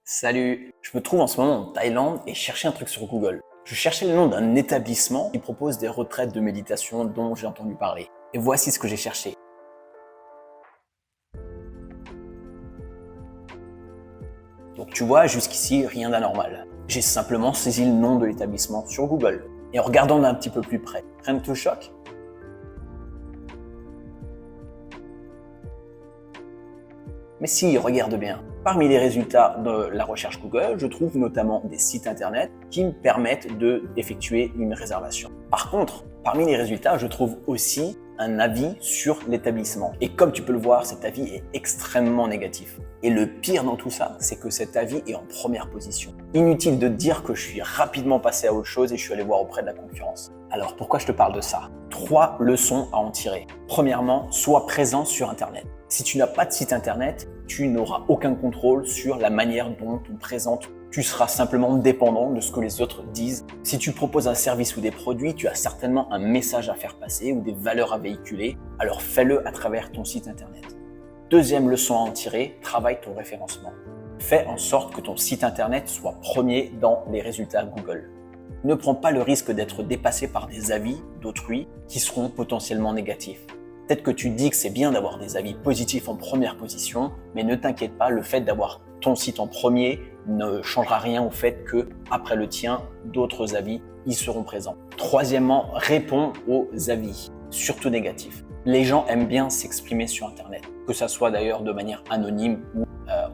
Salut, je me trouve en ce moment en Thaïlande et cherchais un truc sur Google. Je cherchais le nom d'un établissement qui propose des retraites de méditation dont j'ai entendu parler. Et voici ce que j'ai cherché. Donc tu vois, jusqu'ici, rien d'anormal. J'ai simplement saisi le nom de l'établissement sur Google. Et en regardant d'un petit peu plus près, rien ne te choque? Mais si, regarde bien. Parmi les résultats de la recherche Google, je trouve notamment des sites internet qui me permettent d'effectuer une réservation. Par contre, parmi les résultats, je trouve aussi un avis sur l'établissement. Et comme tu peux le voir, cet avis est extrêmement négatif. Et le pire dans tout ça, c'est que cet avis est en première position. Inutile de te dire que je suis rapidement passé à autre chose et je suis allé voir auprès de la concurrence. Alors pourquoi je te parle de ça? 3 leçons à en tirer. Premièrement, sois présent sur Internet. Si tu n'as pas de site Internet, tu n'auras aucun contrôle sur la manière dont on présente. Tu seras simplement dépendant de ce que les autres disent. Si tu proposes un service ou des produits, tu as certainement un message à faire passer ou des valeurs à véhiculer, alors fais-le à travers ton site Internet. Deuxième leçon à en tirer, travaille ton référencement. Fais en sorte que ton site Internet soit premier dans les résultats Google. Ne prends pas le risque d'être dépassé par des avis d'autrui qui seront potentiellement négatifs. Peut-être que tu dis que c'est bien d'avoir des avis positifs en première position, mais ne t'inquiète pas, le fait d'avoir ton site en premier ne changera rien au fait que, après le tien, d'autres avis y seront présents. Troisièmement, réponds aux avis, surtout négatifs. Les gens aiment bien s'exprimer sur Internet, que ça soit d'ailleurs de manière anonyme ou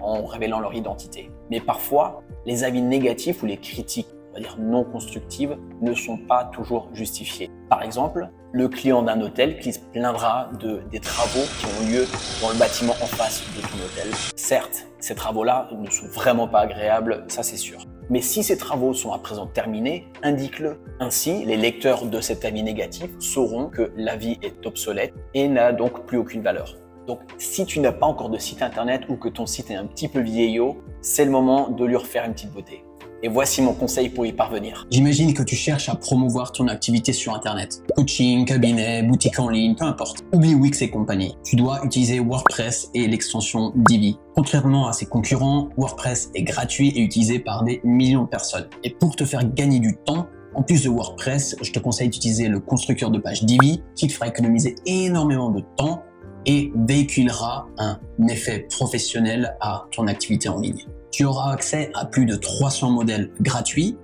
en révélant leur identité. Mais parfois, les avis négatifs ou les critiques, on va dire non constructives, ne sont pas toujours justifiées. Par exemple, le client d'un hôtel qui se plaindra des travaux qui ont lieu dans le bâtiment en face de ton hôtel. Certes, ces travaux-là ne sont vraiment pas agréables, ça c'est sûr. Mais si ces travaux sont à présent terminés, indique-le. Ainsi, les lecteurs de cet avis négatif sauront que l'avis est obsolète et n'a donc plus aucune valeur. Donc, si tu n'as pas encore de site internet ou que ton site est un petit peu vieillot, c'est le moment de lui refaire une petite beauté. Et voici mon conseil pour y parvenir. J'imagine que tu cherches à promouvoir ton activité sur Internet. Coaching, cabinet, boutique en ligne, peu importe. Oublie Wix et compagnie. Tu dois utiliser WordPress et l'extension Divi. Contrairement à ses concurrents, WordPress est gratuit et utilisé par des millions de personnes. Et pour te faire gagner du temps, en plus de WordPress, je te conseille d'utiliser le constructeur de page Divi qui te fera économiser énormément de temps et véhiculera un effet professionnel à ton activité en ligne. Tu auras accès à plus de 300 modèles gratuits,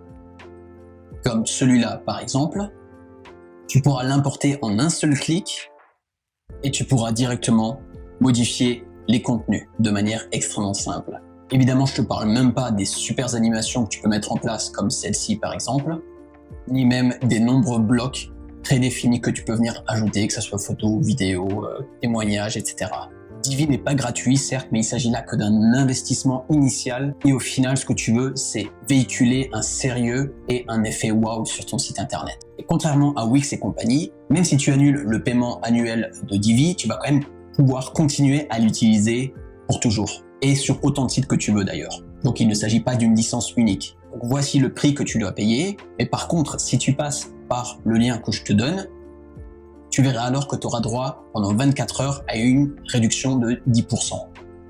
comme celui-là par exemple. Tu pourras l'importer en un seul clic et tu pourras directement modifier les contenus de manière extrêmement simple. Évidemment, je te parle même pas des super animations que tu peux mettre en place comme celle-ci par exemple, ni même des nombreux blocs prédéfinis que tu peux venir ajouter, que ce soit photos, vidéos, témoignages, etc. Divi n'est pas gratuit, certes, mais il s'agit là que d'un investissement initial et au final, ce que tu veux, c'est véhiculer un sérieux et un effet wow sur ton site internet. Et contrairement à Wix et compagnie, même si tu annules le paiement annuel de Divi, tu vas quand même pouvoir continuer à l'utiliser pour toujours et sur autant de sites que tu veux d'ailleurs. Donc il ne s'agit pas d'une licence unique. Donc voici le prix que tu dois payer, mais par contre, si tu passes par le lien que je te donne, tu verras alors que tu auras droit pendant 24 heures à une réduction de 10%.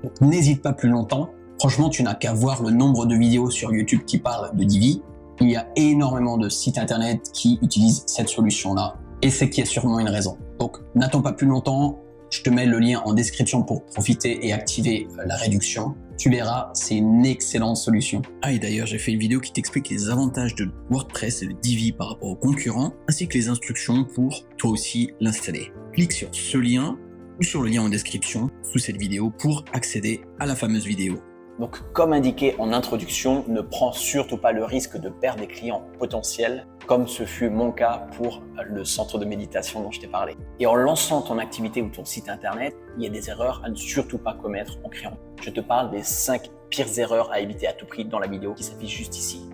Donc n'hésite pas plus longtemps. Franchement, tu n'as qu'à voir le nombre de vidéos sur YouTube qui parlent de Divi. Il y a énormément de sites internet qui utilisent cette solution-là et c'est qu'il y a sûrement une raison. Donc n'attends pas plus longtemps. Je te mets le lien en description pour profiter et activer la réduction. Tu verras, c'est une excellente solution. Ah, et d'ailleurs, j'ai fait une vidéo qui t'explique les avantages de WordPress et de Divi par rapport aux concurrents, ainsi que les instructions pour toi aussi l'installer. Clique sur ce lien ou sur le lien en description sous cette vidéo pour accéder à la fameuse vidéo. Donc, comme indiqué en introduction, ne prends surtout pas le risque de perdre des clients potentiels, comme ce fut mon cas pour le centre de méditation dont je t'ai parlé. Et en lançant ton activité ou ton site internet, il y a des erreurs à ne surtout pas commettre en créant. Je te parle des 5 pires erreurs à éviter à tout prix dans la vidéo qui s'affiche juste ici.